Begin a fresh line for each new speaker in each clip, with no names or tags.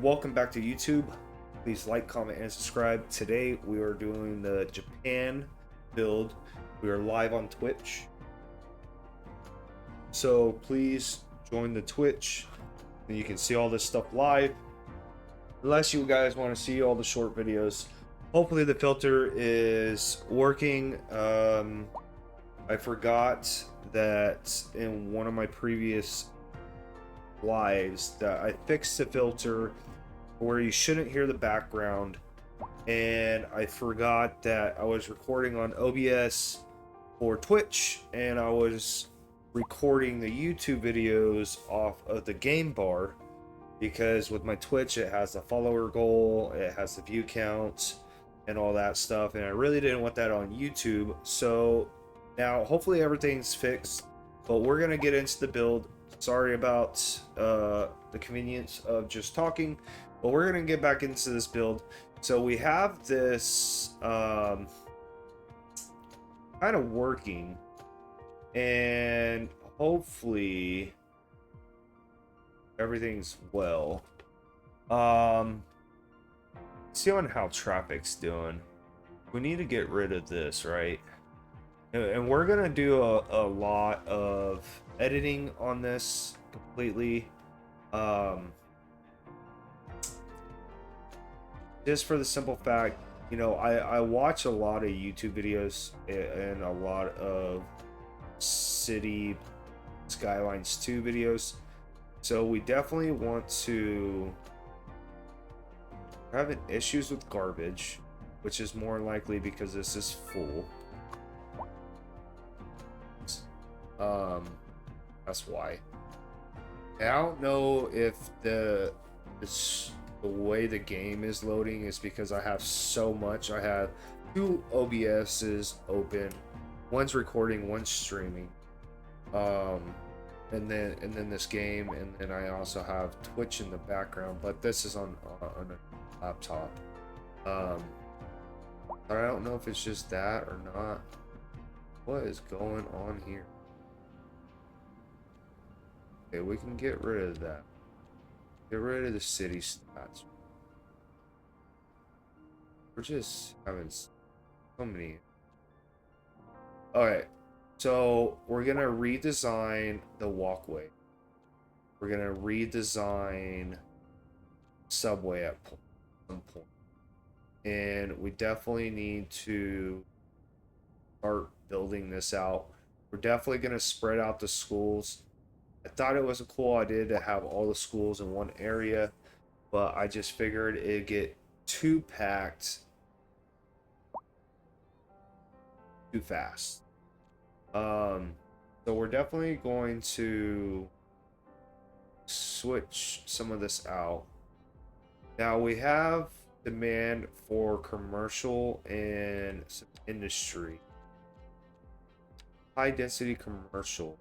welcome back to YouTube. Please like, comment, and subscribe. Today we are doing the Japan build. We are live on Twitch, so please join the Twitch and you can see all this stuff live, unless you guys want to see all the short videos. Hopefully the filter is working. I forgot that in one of my previous lives that I fixed the filter where you shouldn't hear the background, and I forgot that I was recording on OBS for Twitch and I was recording the YouTube videos off of the game bar, because with my Twitch it has the follower goal, it has the view count and all that stuff, and I really didn't want that on YouTube. So now hopefully everything's fixed, but we're gonna get into the build. Sorry about the convenience of just talking, but we're gonna get back into this build. So we have this kind of working, and hopefully everything's well. See on how traffic's doing. We need to get rid of this, right? And we're gonna do a lot of editing on this completely, just for the simple fact, you know, I watch a lot of YouTube videos and a lot of City Skylines 2 videos, so we definitely want to having issues with garbage, which is more likely because this is full. That's why. And I don't know if the way the game is loading is because I have so much. I have two OBSs open, one's recording, one's streaming, and then this game, and then I also have Twitch in the background, but this is on a laptop. I don't know if it's just that or not. What is going on here? Okay, we can get rid of that. Get rid of the city stats. We're just having so many. Alright, so we're gonna redesign the walkway. We're gonna redesign subway at some point. And we definitely need to start building this out. We're definitely gonna spread out the schools. I thought it was a cool idea to have all the schools in one area, but I just figured it'd get too packed too fast. So we're definitely going to switch some of this out. Now we have demand for commercial and some industry. High density commercial.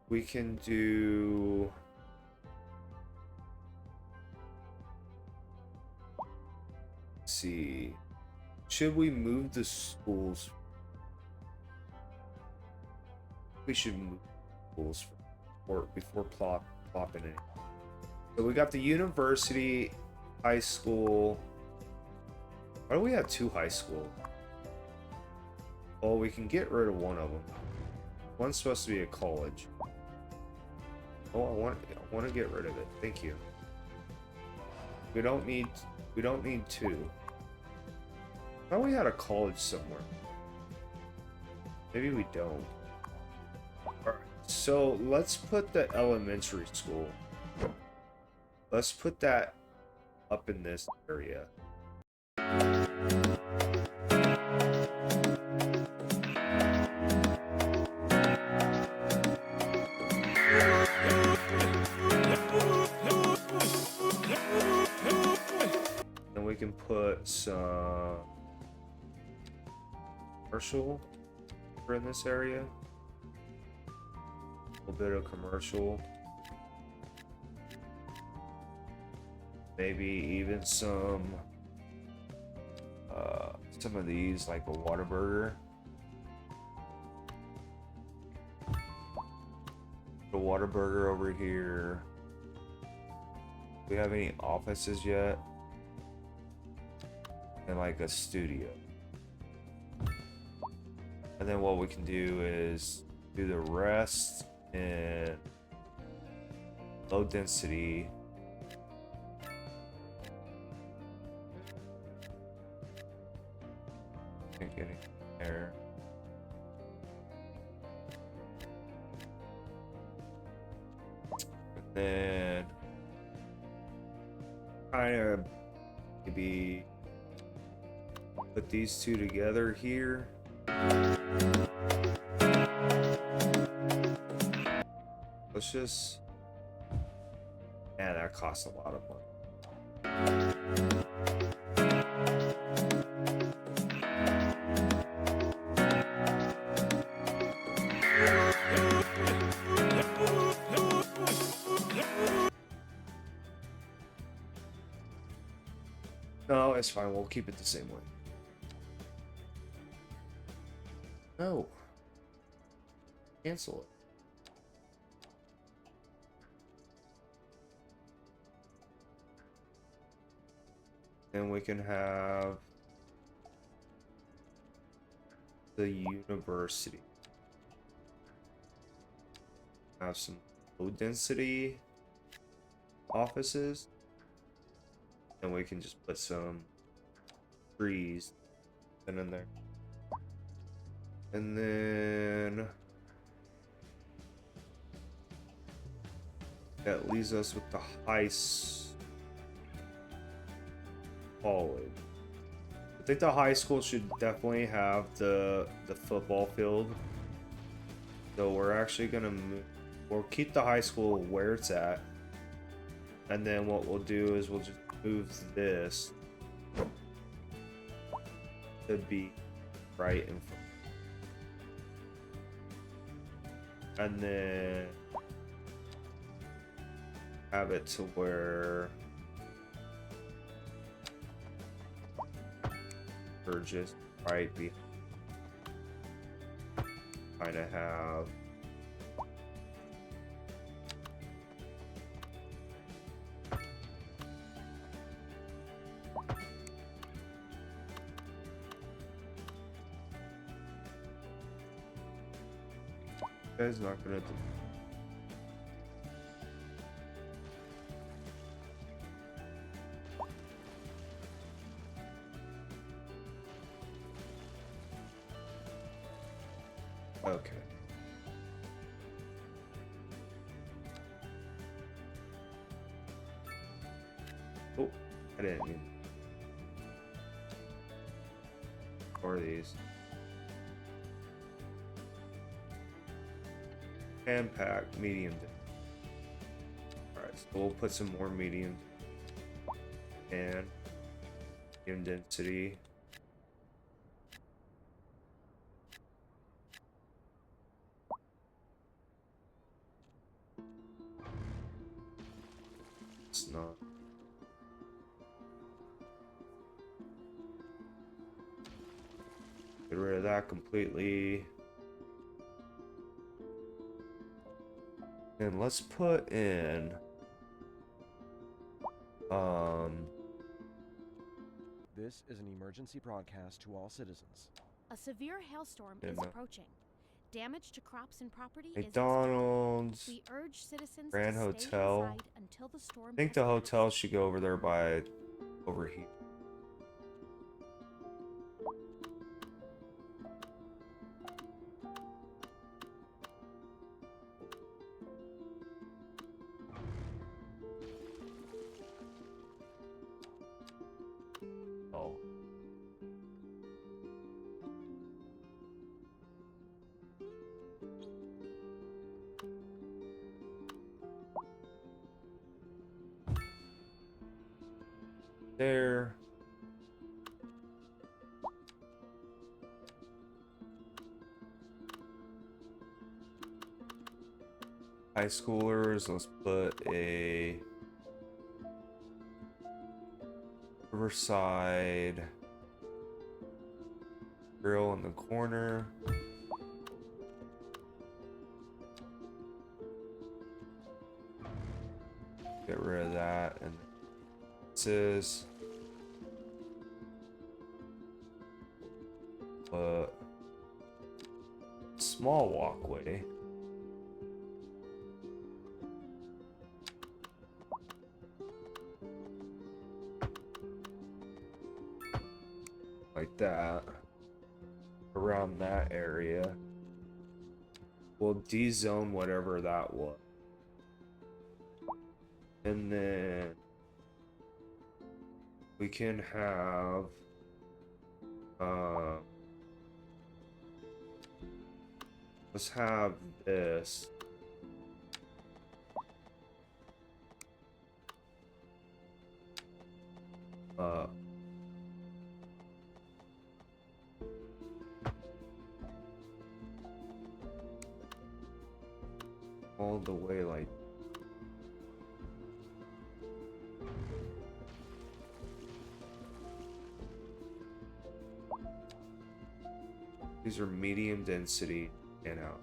We can do, let's see, should we move the schools? We should move schools before plopping it. So we got the university, high school. Why do we have two high schools? Well, we can get rid of one of them. One's supposed to be a college. Oh, I want to get rid of it. Thank you. We don't need two. I thought we had a college somewhere. Maybe we don't. Alright, so let's put the elementary school. Let's put that up in this area. We can put some commercial in this area. A little bit of commercial. Maybe even some of these, like a Whataburger. The Whataburger over here. we have any offices yet? And like a studio. And then what we can do is do the rest in low density. Can't get anything there. And then kind of maybe put these two together here. Let's just... Man, that costs a lot of money. No, it's fine. We'll keep it the same way. No. Cancel it. Then we can have the university. Have some low density offices. And we can just put some trees in there. And then that leaves us with the high college. I think the high school should definitely have the football field. So we're actually gonna move, we'll keep the high school where it's at. And then what we'll do is we'll just move this to be right in front. And then have it to where we're just right behind. Kind of have guy's not gonna do. Okay. Oh, I didn't mean. Or these. Hand pack, medium. Alright, so we'll put some more medium and medium density. It's not. Get rid of that completely. And let's put in
This is an emergency broadcast to all citizens.
A severe hailstorm is approaching. Damage to crops and property
McDonald's,
is expected. We urge citizens
Grand
to stay
Hotel.
inside until the storm
I think the hotel should go over there by over here. Oh. There. High schoolers, let's put a Riverside grill in the corner. Get rid of that, and this is a small walkway. Like that. Around that area. We'll de-zone whatever that was. And then we can have let's have this. All the way like these are medium density and out.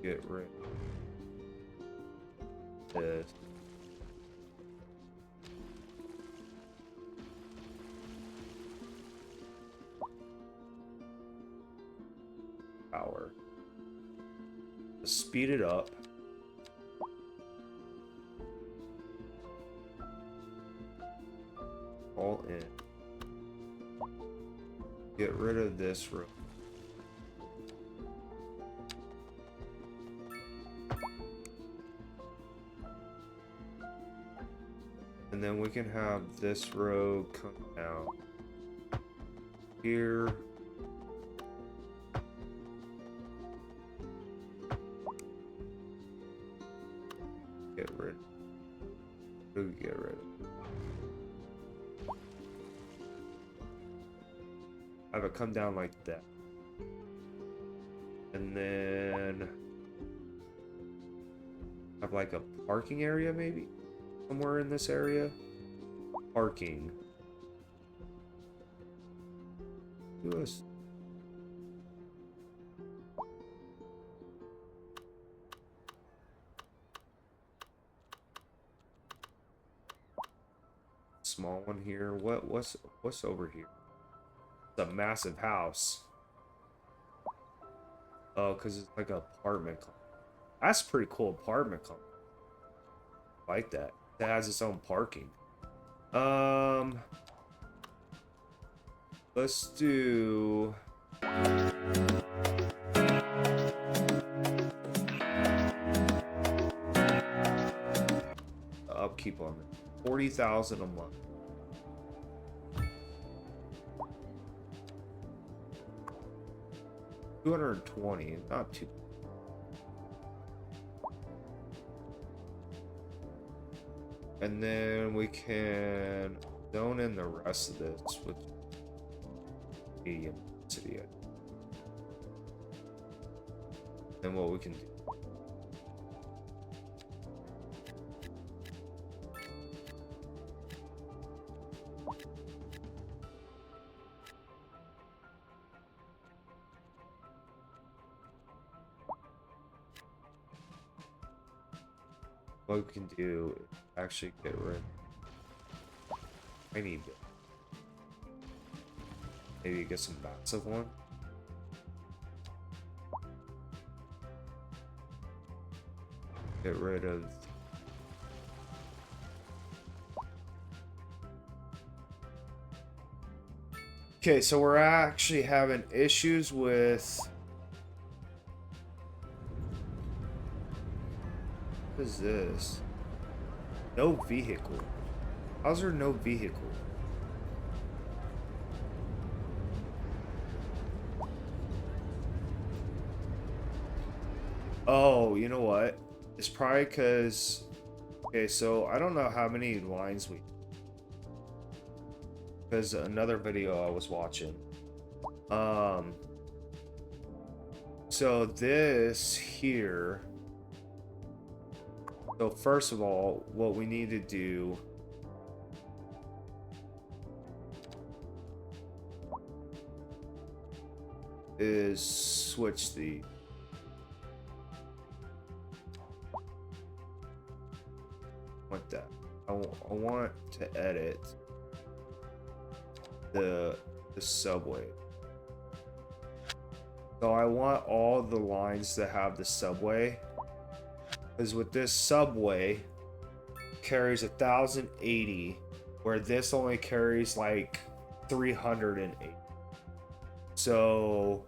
Get rid of this. Power. Speed it up. All in. Get rid of this room. And then we can have this row come out here. Get rid. Get rid. Have it come down like that. And then have like a parking area maybe? Somewhere in this area? Parking. Do us. Small one here. What's over here? It's a massive house. Oh, because it's like an apartment complex. That's a pretty cool apartment complex. I like that. It has its own parking. Let's do upkeep on it. 40,000 a month. $220, not too. And then we can zone in the rest of this with medium density. Then what we can do. What we can do is actually get rid of tiny bit. Maybe get some massive one. Get rid of okay, so we're actually having issues with what is this? No vehicle. How's there no vehicle? Oh, you know what? It's probably because okay, so I don't know how many lines we because another video I was watching. So this here. So first of all, what we need to do is switch the. Want that? I want to edit the subway. So I want all the lines that have the subway, because with this subway carries 1080, where this only carries like 380. So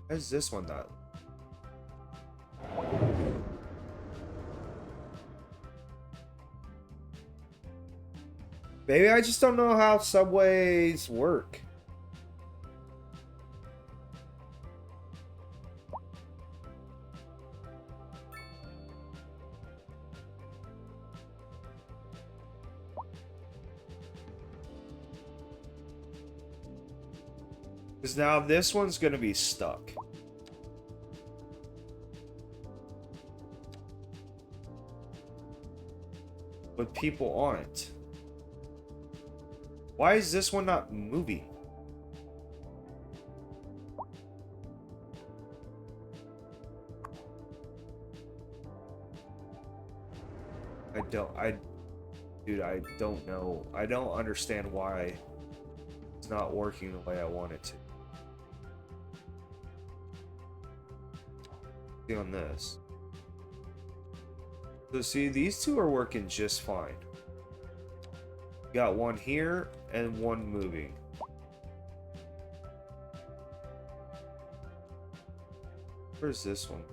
why is this one not? Maybe I just don't know how subways work. Because now this one's going to be stuck. With people on it. Why is this one not moving? Dude, I don't know. I don't understand why it's not working the way I want it to. See on this. So see, these two are working just fine. Got one here and one moving. Where's this one?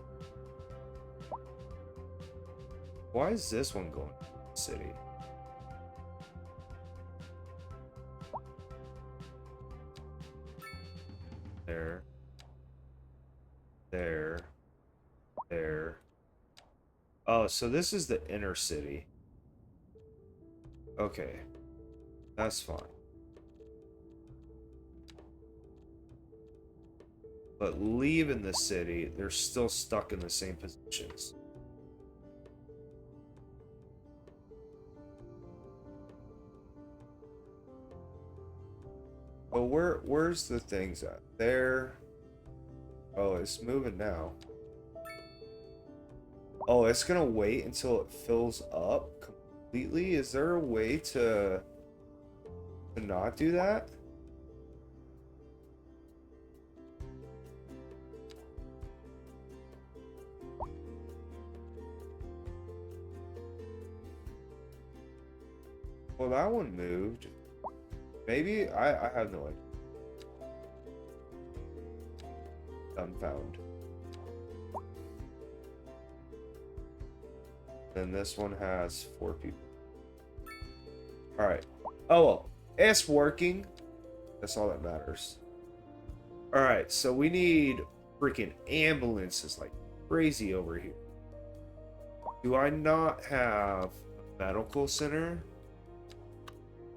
Why is this one going to the city? There. There. There. Oh, so this is the inner city. Okay. That's fine. But leaving the city, they're still stuck in the same positions. But where's the things at? There. Oh, it's moving now. Oh, it's gonna wait until it fills up completely? Is there a way to not do that? Well, that one moved. Maybe I have no idea. Unfound. And this one has 4 people. All right. Oh well, it's working. That's all that matters. All right, so we need freaking ambulances like crazy over here. Do I not have a medical center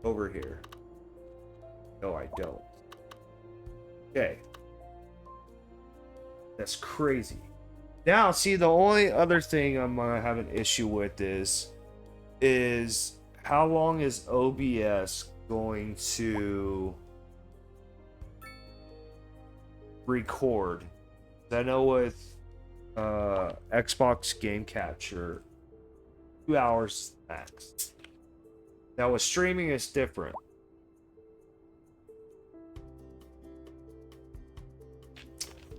over here? No, I don't. Okay. That's crazy. Now, see, the only other thing I'm gonna have an issue with is how long is OBS going to record? I know with Xbox Game Capture, 2 hours max. Now with streaming, it's different.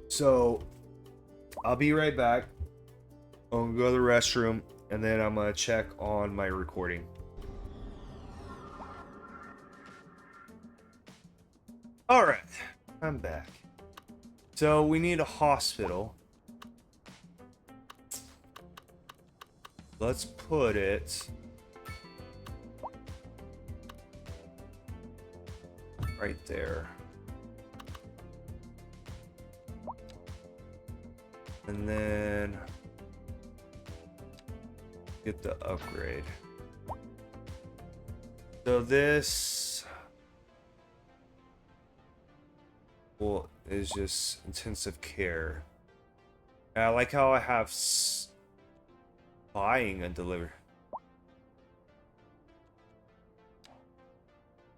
So I'll be right back. I'm gonna go to the restroom and then I'm gonna check on my recording. All right, I'm back. So we need a hospital. Let's put it right there. And then get the upgrade. So this is just intensive care. And I like how I have buying and deliver.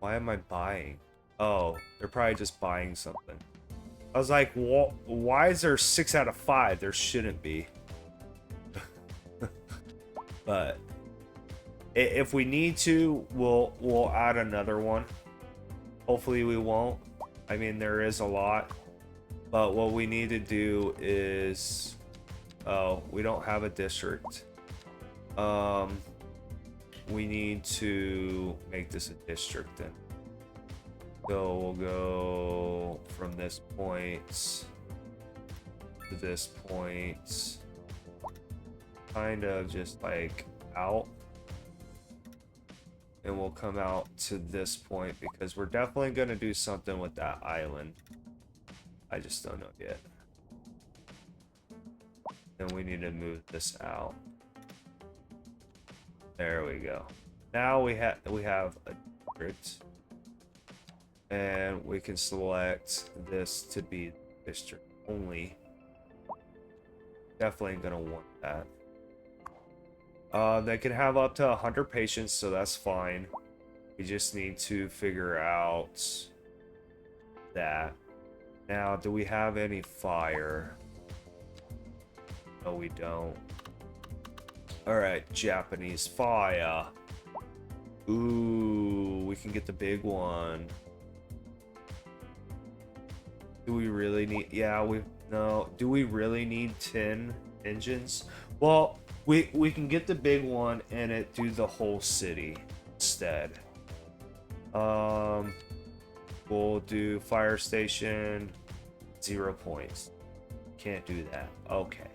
Why am I buying? Oh, they're probably just buying something. I was like, why is there 6 out of 5? There shouldn't be. But if we need to, we'll add another one. Hopefully we won't. I mean, there is a lot. But what we need to do is... Oh, we don't have a district. We need to make this a district then. So we'll go from this point to this point, kind of just like out, and we'll come out to this point because we're definitely going to do something with that island. I just don't know yet. Then we need to move this out. There we go. Now we have a district. And we can select this to be district only. Definitely gonna want that. They can have up to 100 patients, so that's fine. We just need to figure out that. Now, do we have any fire? No, we don't. Alright, Japanese fire. Ooh, we can get the big one. Do we really need... Yeah, no. Do we really need 10 engines? Well, we can get the big one and it do the whole city instead. We'll do fire station, 0 points. Can't do that. Okay.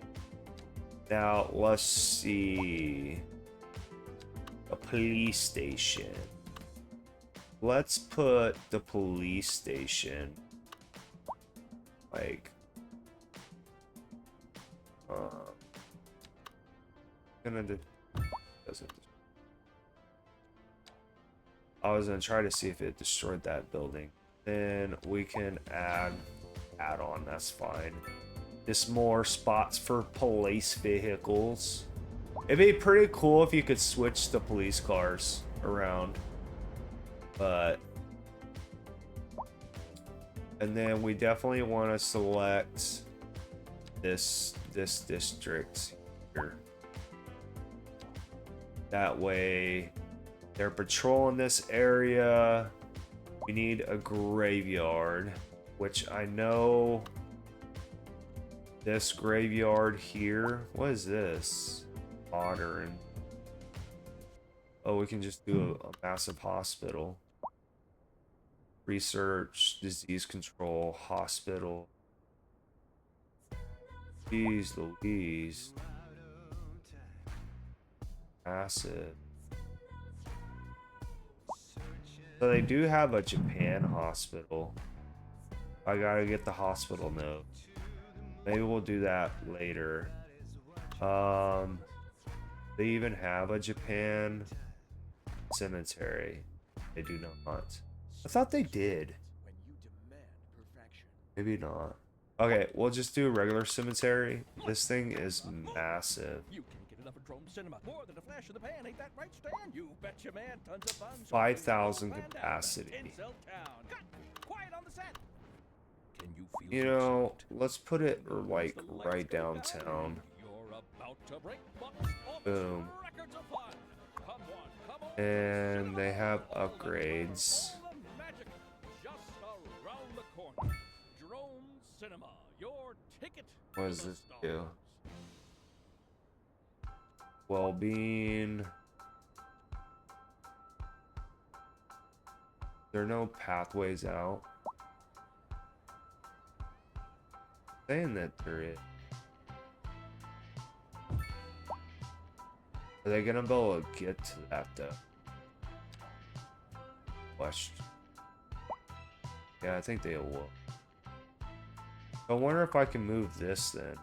Now, let's see. A police station. Let's put the police station... like doesn't. I was gonna try to see if it destroyed that building. Then we can add on. That's fine. Just more spots for police vehicles. It'd be pretty cool if you could switch the police cars around, but And then we definitely want to select this district here. That way they're patrolling this area. We need a graveyard, which I know this graveyard here. What is this? Modern. Oh, we can just do a massive hospital. Research, disease control, hospital. Jeez Louise. Massive. So they do have a Japan hospital. I gotta get the hospital note. Maybe we'll do that later. They even have a Japan cemetery. They do not. I thought they did. Maybe not. Okay, we'll just do a regular cemetery. This thing is massive. 5,000 capacity. You know, let's put it like right downtown. Boom. And they have upgrades. What does this do? Well-being. There are no pathways out. Saying that there is. Are they gonna be able to get to that though? Question. Yeah, I think they will. I wonder if I can move this then.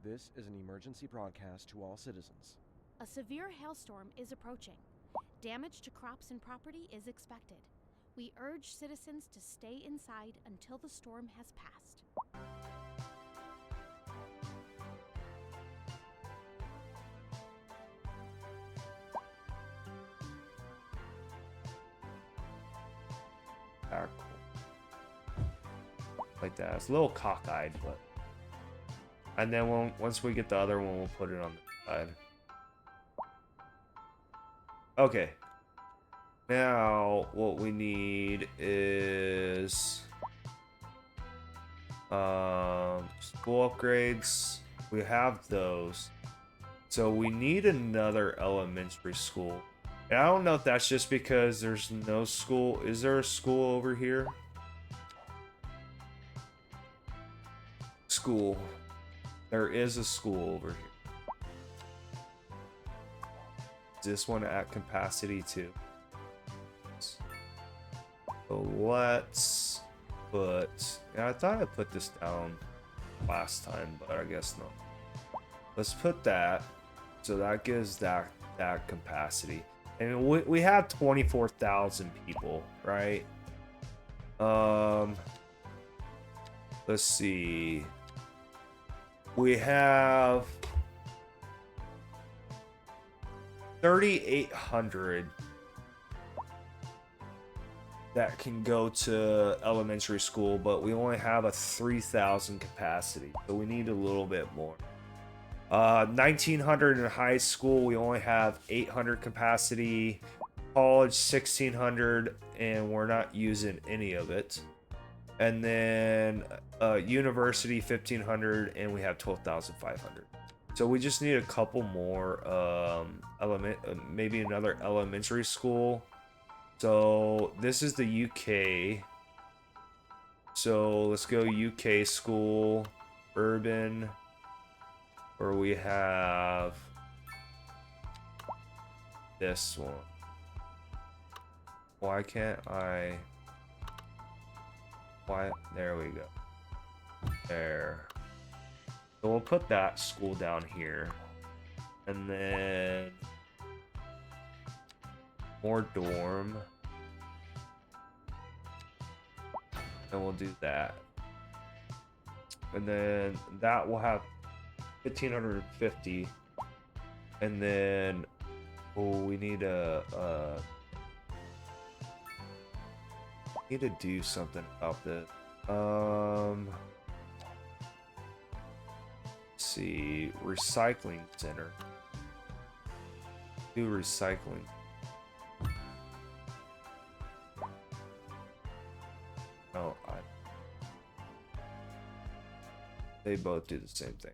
This is an emergency broadcast to all citizens.
A severe hailstorm is approaching. Damage to crops and property is expected. We urge citizens to stay inside until the storm has passed.
Like that. It's a little cockeyed, but. And then once we get the other one, we'll put it on the side. Okay. Now, what we need is school upgrades. We have those. So we need another elementary school. And I don't know if that's just because there's no school. Is there a school over here? School. There is a school over here. Is this one at capacity too? So let's put... Yeah, I thought I put this down last time, but I guess not. Let's put that. So that gives that capacity. And we have 24,000 people, right? Let's see. We have 3,800 that can go to elementary school, but we only have a 3,000 capacity, so we need a little bit more. 1,900 in high school, we only have 800 capacity. College 1,600, and we're not using any of it. And then university 1,500, and we have 12,500. So we just need a couple more maybe another elementary school. So this is the UK. So let's go UK school, urban, where we have this one. Why can't I? Why? There we go. There. So we'll put that school down here. And then more dorm. And we'll do that. And then that will have 1,550. And then, oh, we need need to do something about this. Let's see, recycling center. Do recycling. No, they both do the same thing.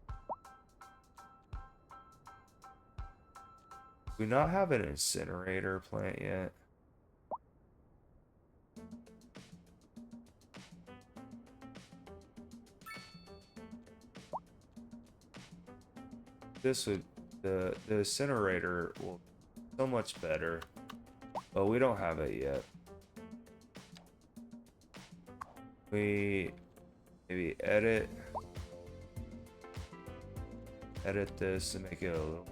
Do we not have an incinerator plant yet? This would, the incinerator will be so much better, but we don't have it yet. We maybe edit this and make it a little.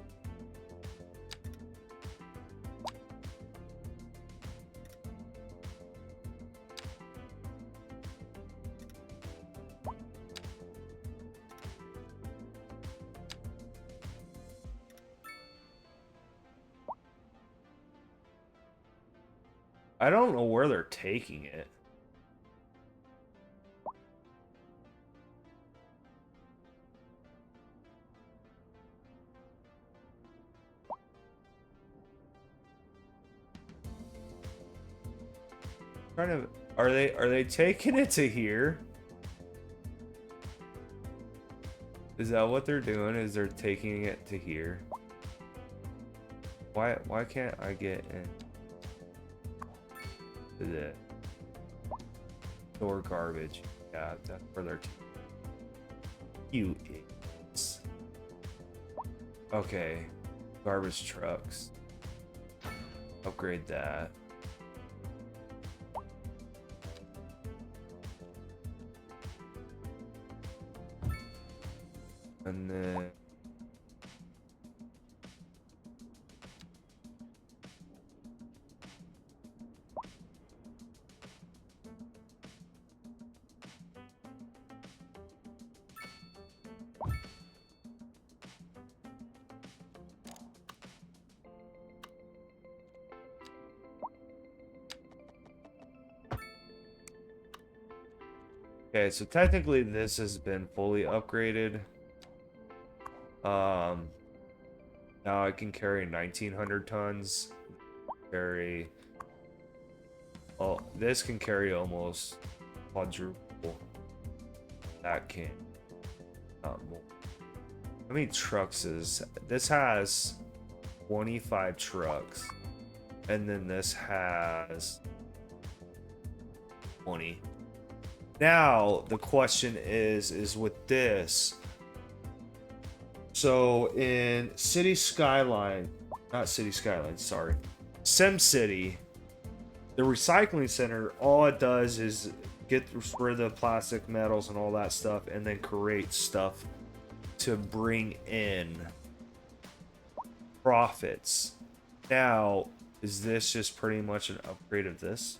I don't know where they're taking it. Are they taking it to here? Is that what they're doing? Is they're taking it to here? Why can't I get in to the store garbage? Yeah, that's where they're you idiots. Okay, garbage trucks. Upgrade that. And then okay, so technically this has been fully upgraded. Now I can carry 1,900 tons. Carry. Oh, this can carry almost quadruple. That can. Not more. How many trucks is this? Has 25 trucks, and then this has 20. Now the question is with this. So in Cities Skylines, not Cities Skylines, sorry, SimCity, the recycling center, all it does is get rid of the plastic, metals, and all that stuff, and then create stuff to bring in profits. Now, is this just pretty much an upgrade of this?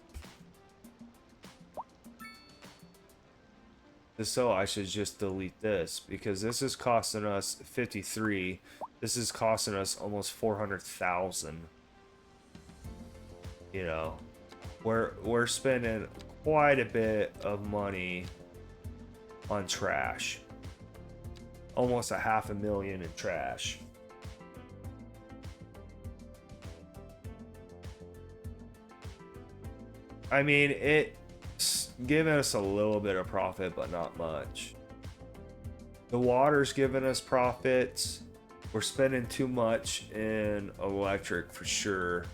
So I should just delete this because this is costing us 53. This is costing us almost 400,000. You know, we're spending quite a bit of money on trash. Almost $500,000 in trash. I mean, it's giving us a little bit of profit, but not much. The water's giving us profits. We're spending too much in electric for sure.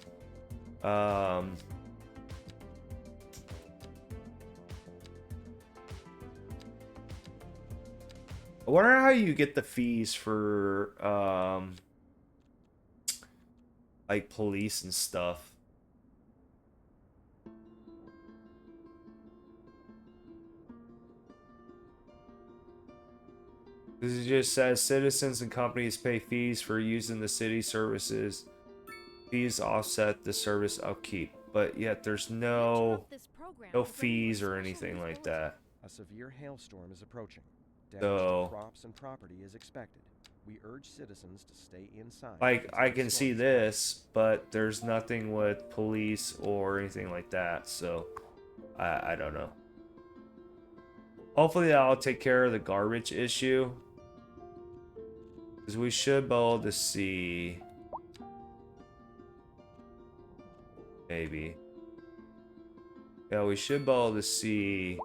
I wonder how you get the fees for like police and stuff. This just says citizens and companies pay fees for using the city services. Fees offset the service upkeep, but yet there's no fees or anything like that.
A severe hailstorm is approaching. Damage
So
to crops and property is expected. We urge citizens to stay inside.
Like,
until
I
the
can
storm
see
is
this, but there's nothing with police or anything like that, so I don't know. Hopefully that'll take care of the garbage issue. Because we should be able to see... Maybe. Yeah, we should be able to see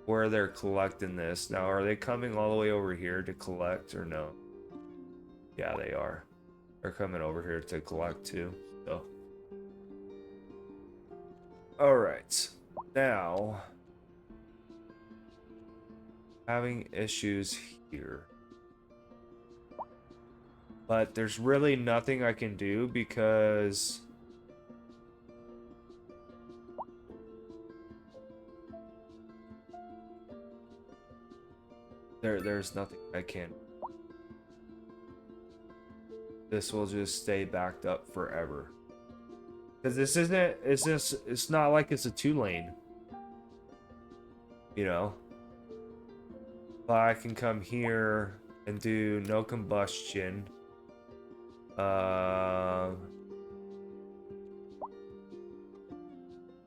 where they're collecting this. Now, are they coming all the way over here to collect or no? Yeah, they are. They're coming over here to collect too. So. Alright. Now. Having issues here. But there's really nothing I can do because... There's nothing I can. This will just stay backed up forever. Because this isn't, it's not like it's a 2-lane. You know? But I can come here and do no combustion. Then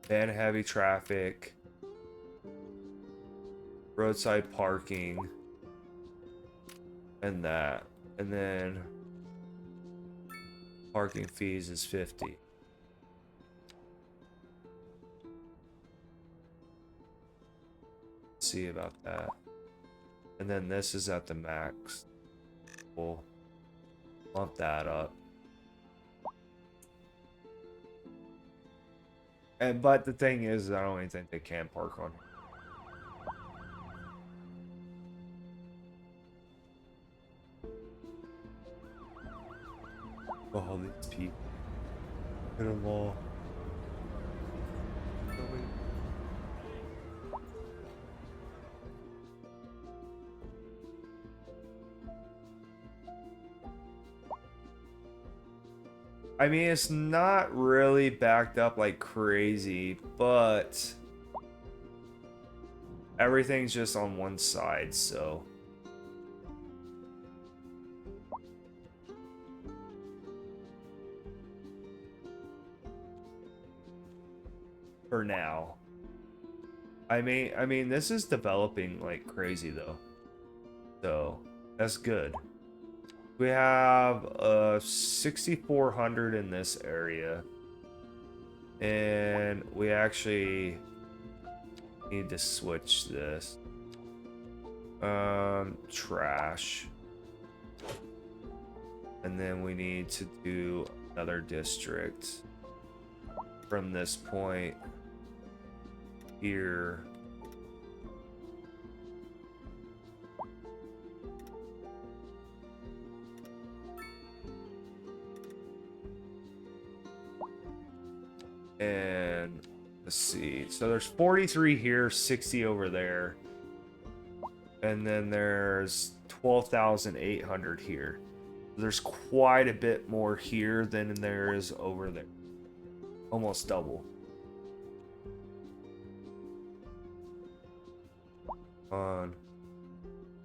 heavy traffic. Roadside parking. And that. And then parking fees is 50. See about that. And then this is at the max. We'll bump that up. And but the thing is, I don't even think they can park on. Oh, these people. Hit them all. I mean, it's not really backed up like crazy, but everything's just on one side, so. For now. I mean, this is developing like crazy though. So, that's good. We have 6,400 in this area. And we actually need to switch this. Trash. And then we need to do another district from this point here. And let's see. So there's 43 here, 60 over there. And then there's 12,800 here. There's quite a bit more here than there is over there. Almost double.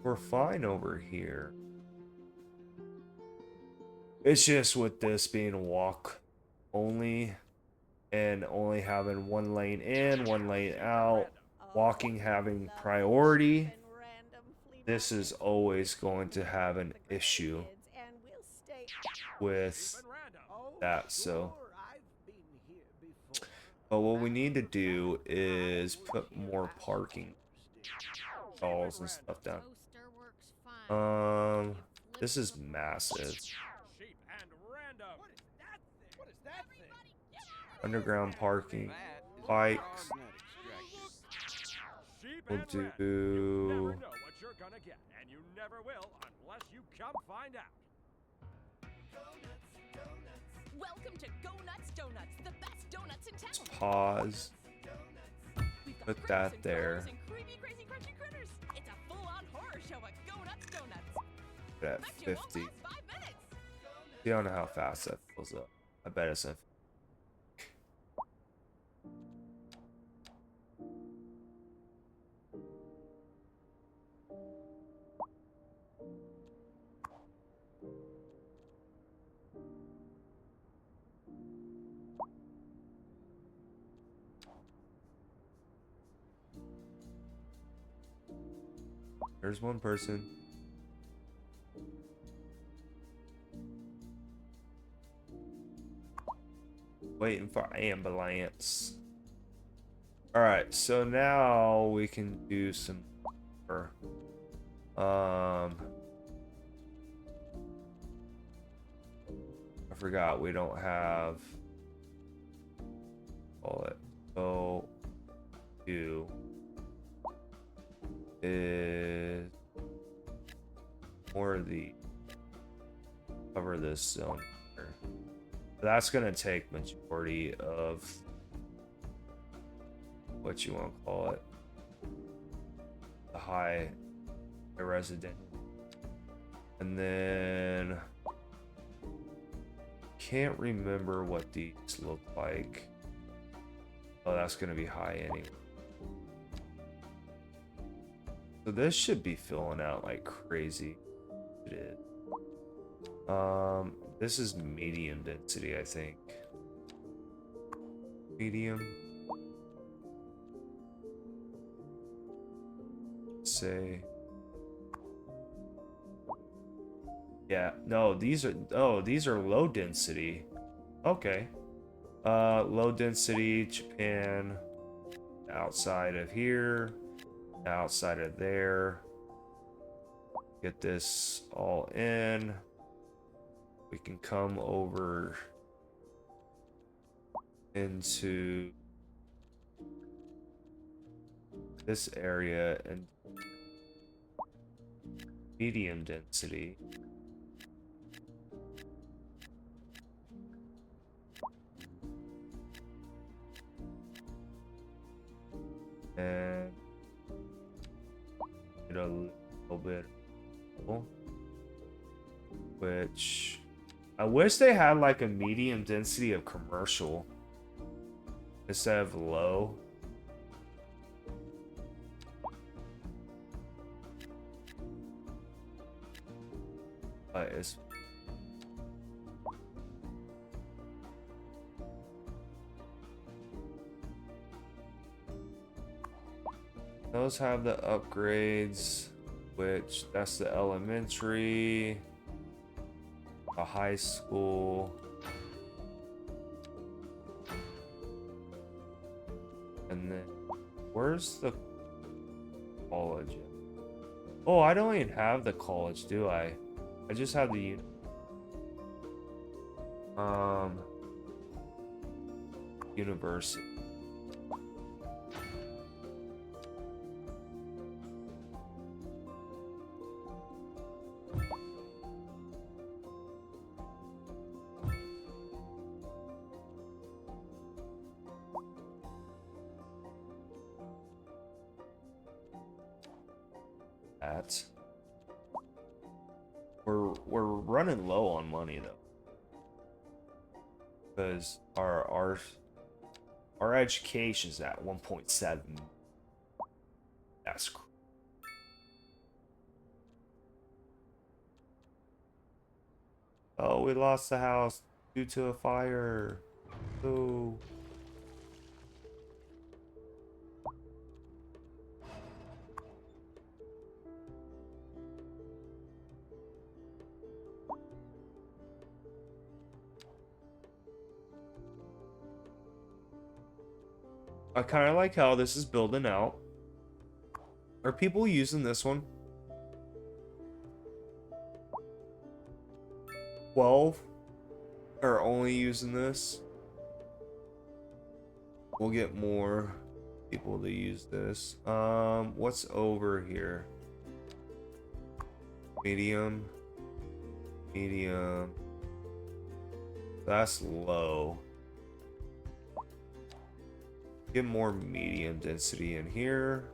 We're fine over here. It's just with this being walk only and only having one lane in, one lane out, walking having priority, this is always going to have an issue with that. So, but what we need to do is put more parking stalls and stuff down. This is massive. Underground parking, bikes. We'll do.
Welcome to Go Nuts Donuts, the best donuts in town.
Pause. Put that there.
Creamy, crunchy critters. It's a full-on horror show at Go Nuts Donuts.
Put it at 50. I don't know how fast that fills up. I bet it's a. There's one person. Waiting for ambulance. Alright, so now we can do some more. I forgot we don't have all it. So do is more of the cover this zone here. That's gonna take majority of what you want to call it, the high resident, and then can't remember what these look like. Oh, that's gonna be high anyway. So this should be filling out like crazy. It is. This is medium density, I think. Medium. Say. Yeah, no, these are low density. Okay. Low density, Japan, outside of here, outside of there. Get this all in. We can come over into this area and medium density. And get a little bit, which I wish they had like a medium density of commercial instead of low. But it's those have the upgrades, which that's the elementary, a high school, and then where's the college? Oh, I don't even have the college, do I? I just have the university. That. We're running low on money though, because our education is at 1.7. That's oh, we lost the house due to a fire. Oh. I kind of like how this is building out. Are people using this one? 12 are only using this. We'll get more people to use this. What's over here? Medium. Medium. That's low. Get more medium density in here.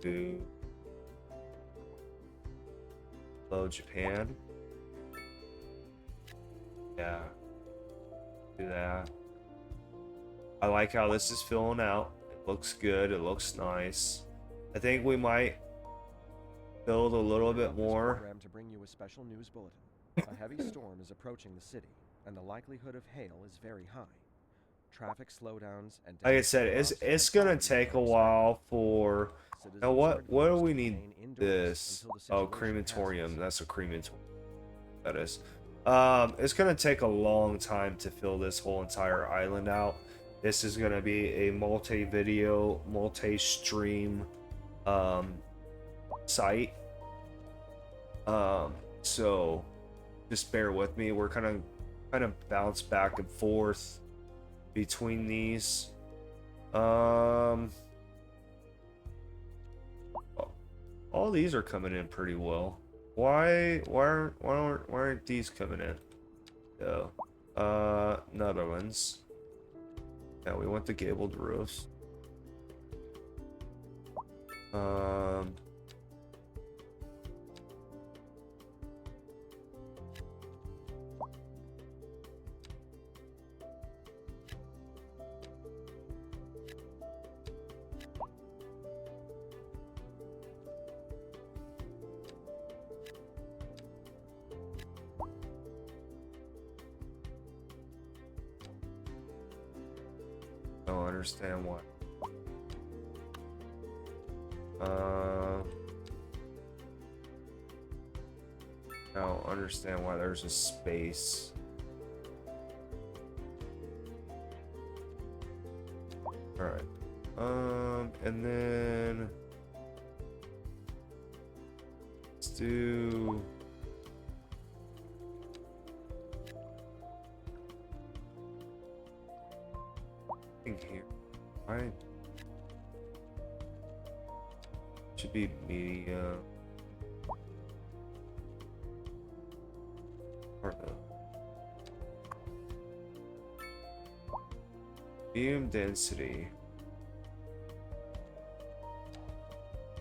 Do low Japan. Yeah. Do that. I like how this is filling out. It looks good. It looks nice. I think we might build a little bit more.
Program to bring you a special news bulletin. A heavy storm is approaching the city, and the likelihood of hail is very high. traffic slowdowns, and
like I said, it's gonna take a while for. Now what do we need this? Oh, crematorium. That's a crematorium. That is. It's gonna take a long time to fill this whole entire island out. This is gonna be a multi-video, multi-stream site. So just bear with me. We're kind of bounce back and forth between these. All these are coming in pretty well. Why aren't these coming in? Oh, Netherlands. Yeah, we want the gabled roofs. I don't understand why. I don't understand why there's a space. Alright. And then let's do here. Right. Should be medium. Or no. Medium density.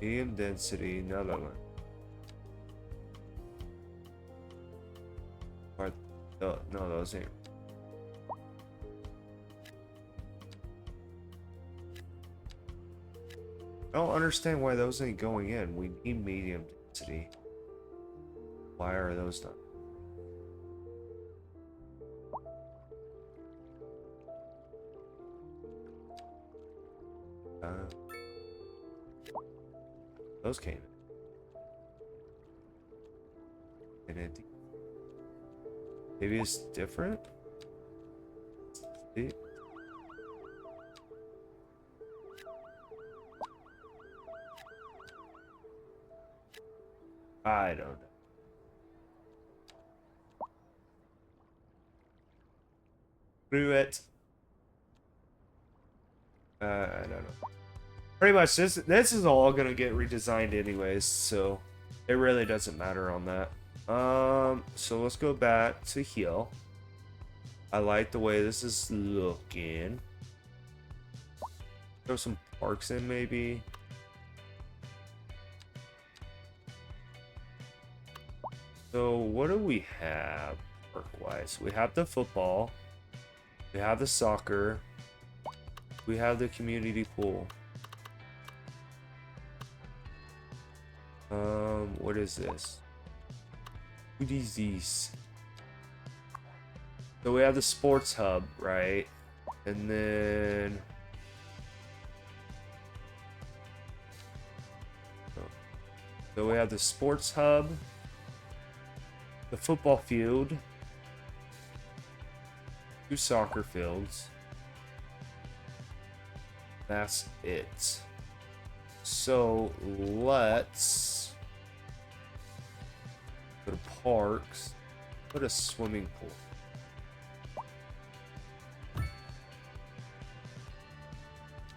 Medium density, Netherlands. Or, no, those ain't. I don't understand why those ain't going in. We need medium density. Why are those not? Those came in. And maybe it's different? See? I don't know. Screw it. I don't know. Pretty much this is all gonna get redesigned anyways, so it really doesn't matter on that. So let's go back to here. I like the way this is looking. Throw some parks in maybe. So what do we have park-wise? We have the football. We have the soccer. We have the community pool. What is this? What is these? So we have the sports hub, right? And then so we have the sports hub, the football field, 2 soccer fields. That's it. So let's go to parks, put a swimming pool.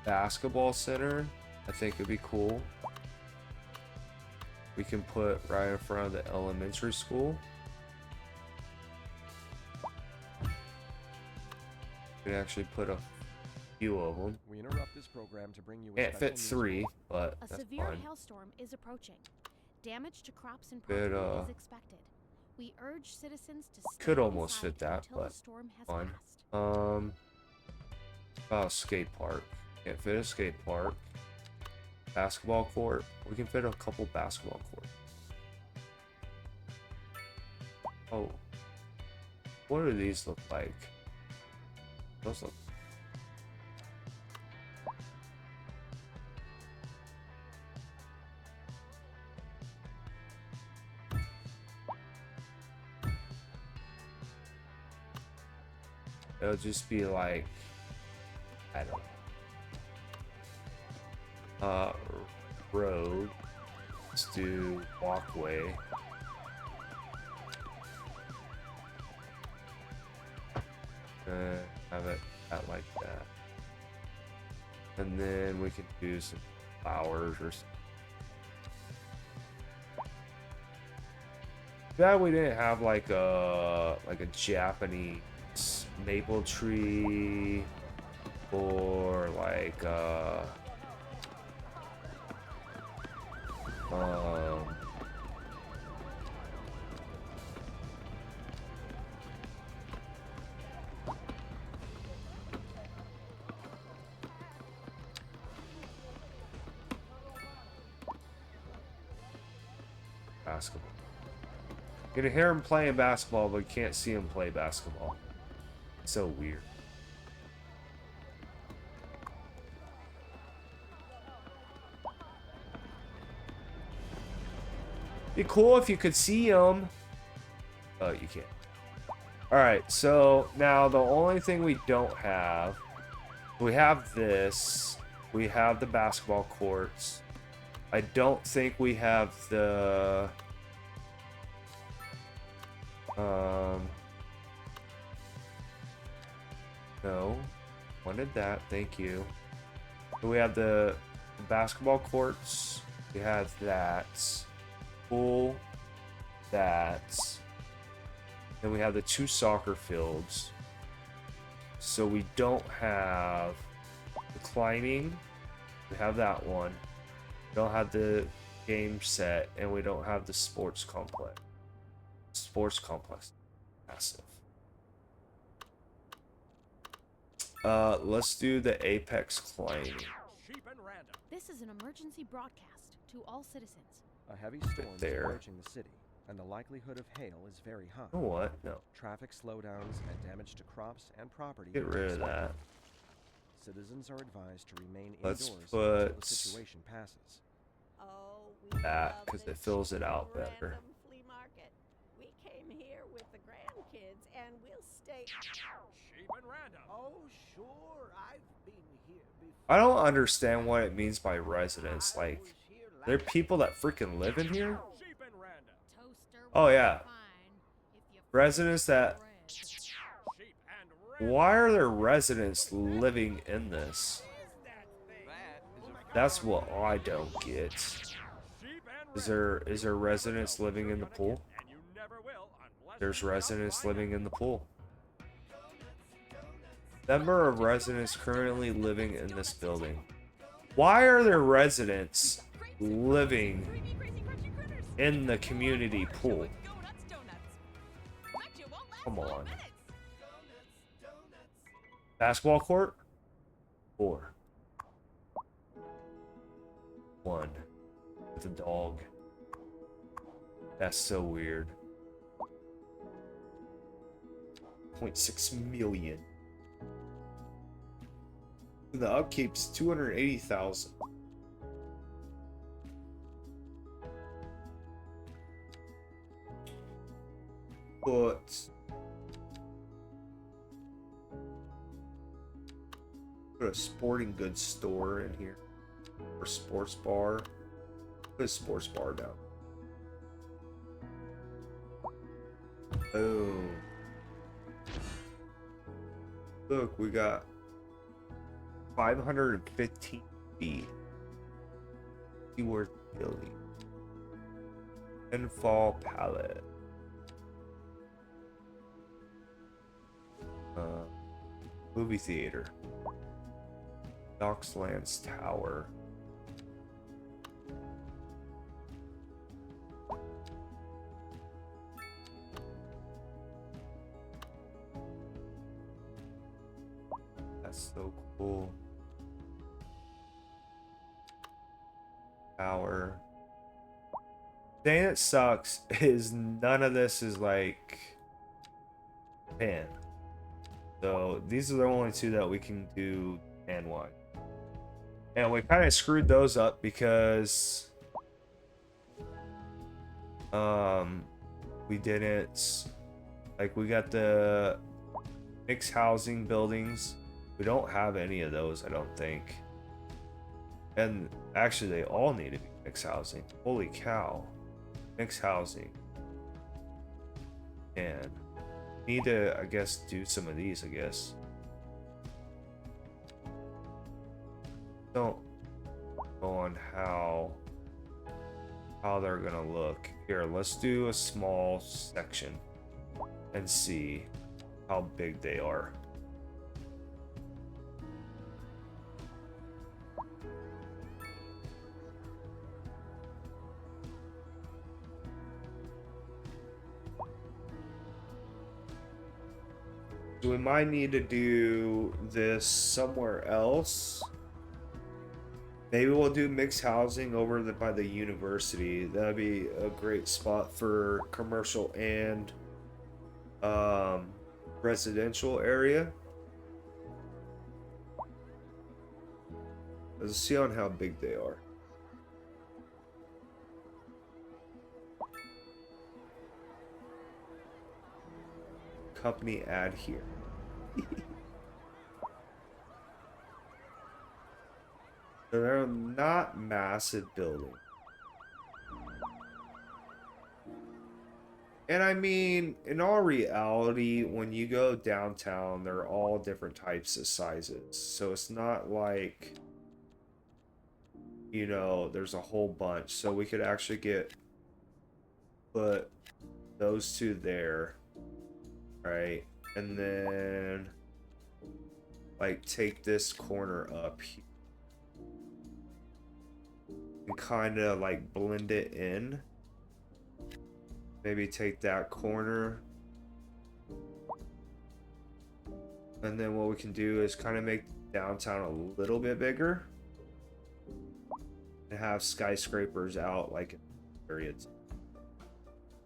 Basketball center, I think would be cool. We can put right in front of the elementary school. We can actually put a few of them.
We interrupt this program to bring you
Can't fit 3, but
A
that's
severe
fine.
hailstorm is approaching. Damage to crops and
Bit,
property is expected. We urge citizens to stay
Could almost
inside
fit that,
until
but
the storm has
fine.
passed.
Oh, skate park. Can't fit a skate park. Basketball court. We can fit a couple basketball courts. Oh. What do these look like? Those look It'll just be like, I don't know. Road. Let's do walkway. Have it out like that. And then we can do some flowers or something. Yeah, we didn't have like a Japanese maple tree or like basketball. You can hear him playing basketball, but you can't see him play basketball. It's so weird. Be cool if you could see him. Oh, you can't. Alright, so now the only thing we don't have, we have this. We have the basketball courts. I don't think we have the no. Wanted that, thank you. So we have the basketball courts. We have that. Pool. That. Then we have the 2 soccer fields. So we don't have the climbing. We have that one. We don't have the game set, and we don't have the sports complex. Sports complex. Massive. Let's do the apex climbing.
This is an emergency broadcast to all citizens.
A heavy storm is
There.
approaching the city, and the likelihood of hail is very high.
You know what? No.
Traffic slowdowns and damage to crops and property.
Get rid of that.
Citizens are advised to remain
Let's
indoors until the
put
situation passes.
Oh, we
that,
love
'cause
the
it fills it out
cheap
better.
random flea market. We came here with the grandkids, and we'll stay.
Sheep and random. Oh, sure. I've been here before.
I don't understand what it means by residents. Like, there are people that freaking live in here?
Sheep and random.
Toaster
Oh,
will be
yeah.
fine if you
Residents that...
Sheep and random.
Why are there residents living in this? That's what I don't get.
Sheep and
Is there residents living in the pool?
and you never will unless
There's
you
residents
find
living in the pool. Number of residents currently living in this building. Why are there residents living
Creamy, crazy, crunchy critters.
in the community pool?
Go nuts, donuts. Bet you won't last
Come
5
on.
minutes.
Basketball court? 4. 1. With a dog. That's so weird. 0.6 million. The upkeep's 280,000. Put a sporting goods store in here. Or sports bar. Put a sports bar down. Boom. Look, we got 515 feet. Keyword building. Infall palette. Movie theater. Dockslands Tower. That's so cool. Tower. The thing that sucks is none of this is like pan. So these are the only 2 that we can do pan wise. And we kind of screwed those up because we didn't, like, we got the Mixed housing buildings. We don't have any of those, I don't think. And actually, they all need to be mixed housing. Holy cow. Mixed housing. And need to, I guess, do some of these, I guess. Don't go on how they're gonna look. Here, let's do a small section and see how big they are. So we might need to do this somewhere else. Maybe we'll do mixed housing over by the university. That'd be a great spot for commercial and residential area. Let's see on how big they are. Company ad here. So they're not massive buildings. And I mean, in all reality, when you go downtown, they're all different types of sizes. So it's not like, you know, there's a whole bunch. So we could actually put those two there, right? And then like take this corner up here and kind of like blend it in. Maybe take that corner, and then what we can do is kind of make downtown a little bit bigger and have skyscrapers out like in areas.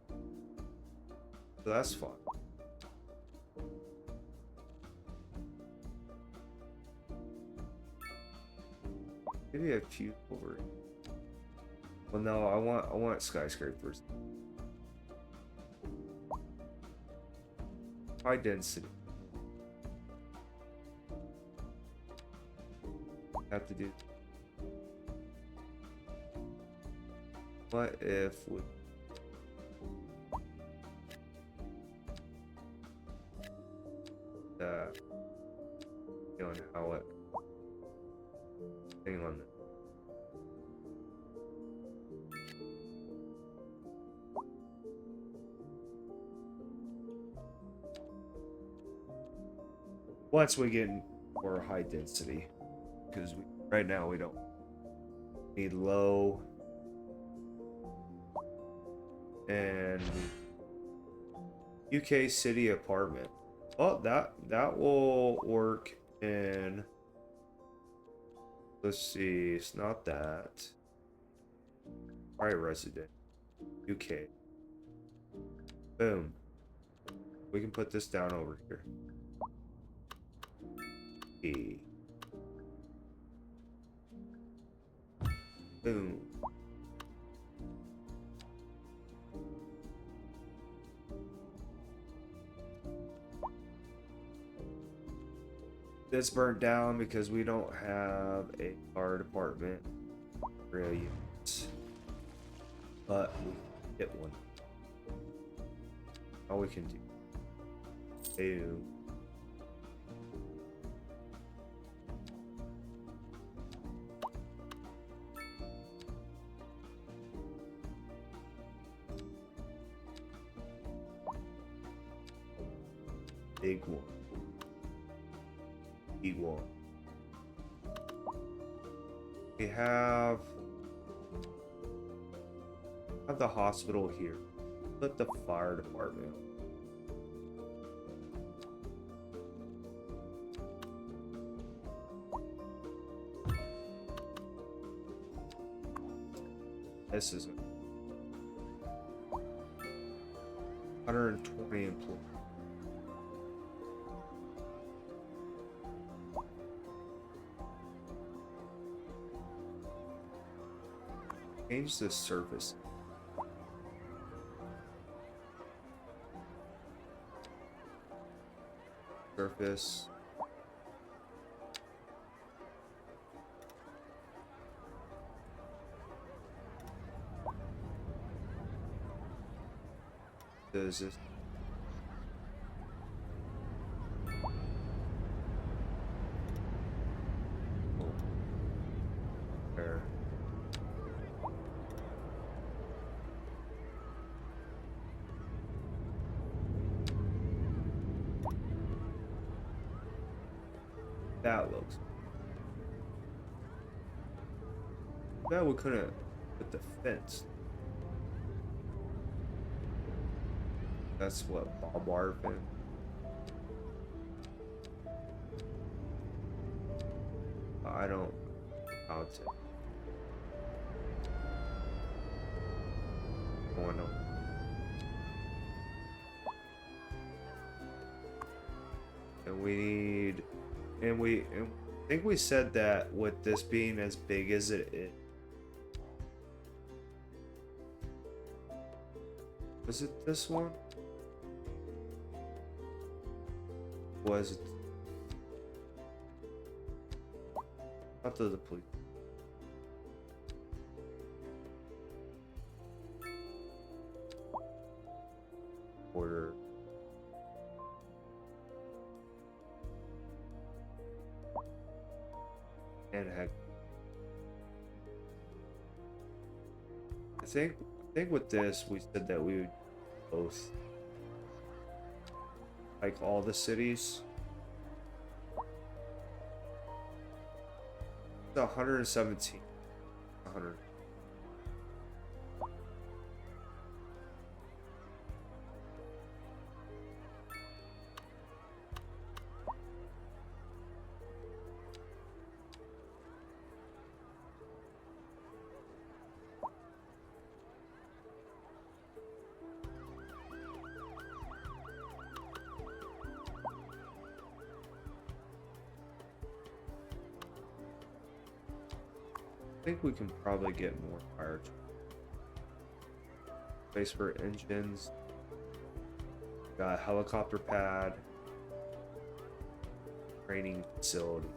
So that's fun. Maybe a few over. Well, no, I want skyscrapers. High density. Have to do. What if we on how it hang on that. Once we get more high density, because right now we don't need low, and UK city apartment. Oh, that will work in. Let's see, it's not that. All right, resident, UK. Boom. We can put this down over here. Boom. This burnt down because we don't have a fire department yet, but we can get one. All we can do. Big one. Big one. We have the hospital here. Put the fire department. This is 120 employees. Change the surface. surface. Does this? Oh. There. That looks. That we couldn't put the fence. That's what barbed wire fence. I don't know how to. Going on. And we need. And I think we said that with this being as big as it is. Was it this one? Was it? Not the police. Order. And heck, I think with this we said that we would both like all the cities. It's 117. 100. I think we can probably get more fire space for engines. Got a helicopter pad, training facility.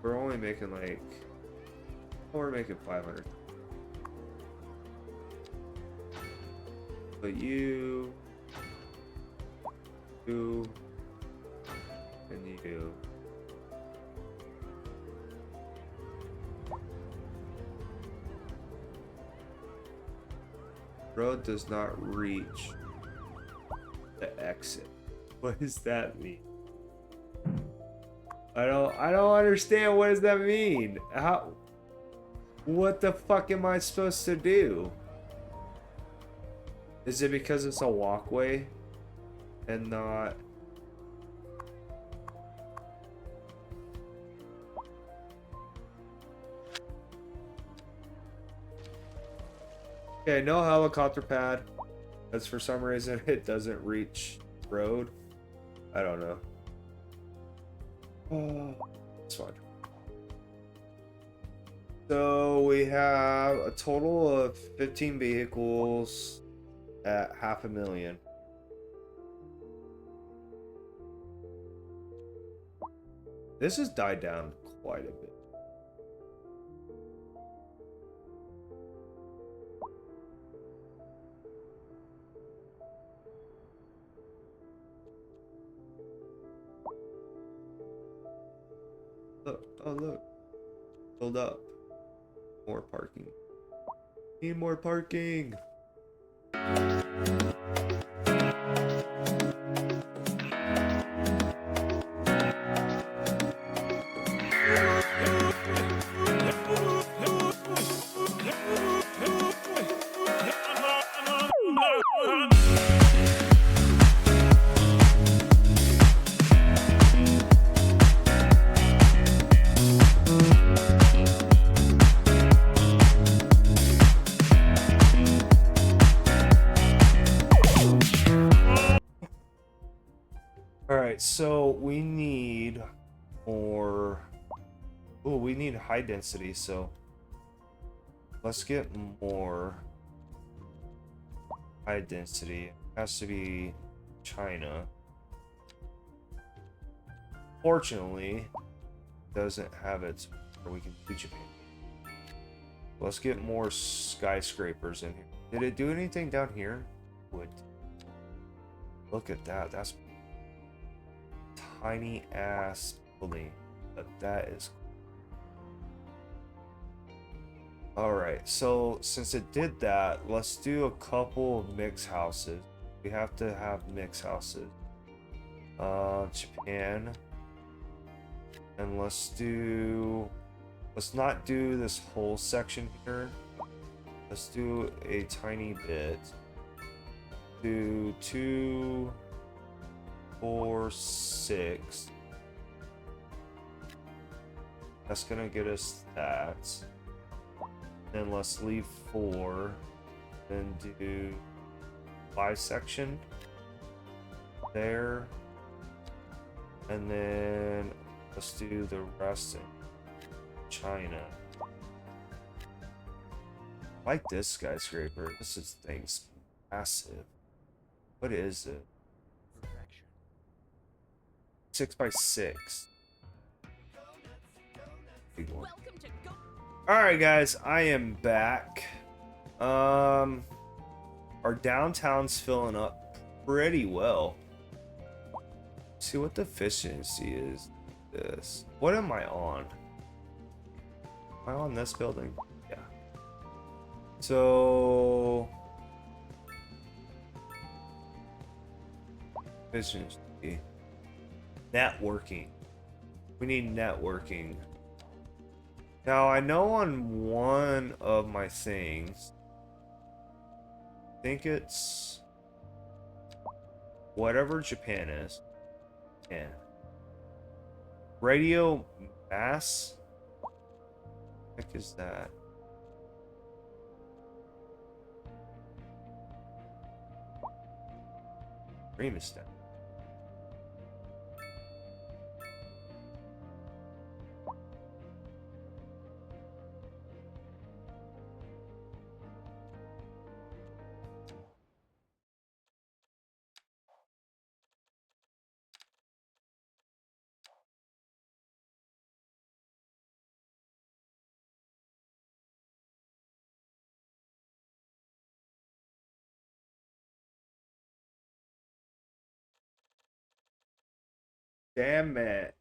We're only making like, oh, we're making 500. But you, and you. Road does not reach the exit. What does that mean? I don't understand. What does that mean? How? What the fuck am I supposed to do? Is it because it's a walkway and not? Okay, no helicopter pad. That's for some reason it doesn't reach road. I don't know. Oh, it's fine. So we have a total of 15 vehicles at 500,000. This has died down quite a bit. Look, oh look, filled up. More parking. Need more parking. So we need more. Oh, we need high density, so let's get more high density. It has to be China. Fortunately, it doesn't have it where we can do Japan. Let's get more skyscrapers in here. Did it do anything down here? Would. Look at that. That's tiny ass building. But that is cool. Alright, so since it did that, let's do a couple of mix houses. We have to have mix houses. Japan. And let's not do this whole section here. Let's do a tiny bit. Do 2, 4, 6. That's gonna get us that. Then let's leave 4. Then do 5 section there. And then let's do the rest in China. I like this skyscraper. This thing's massive. What is it?
Perfection.
6 by 6. Big one.
Welcome to Go.
Alright guys, I am back. Our downtown's filling up pretty well. See what the efficiency is. This. What am I on? Am I on this building? Yeah. So efficiency. Networking. We need networking. Now I know on one of my things, I think it's whatever Japan is. Yeah. Radio mass? What the heck is that? Remestat. Damn it.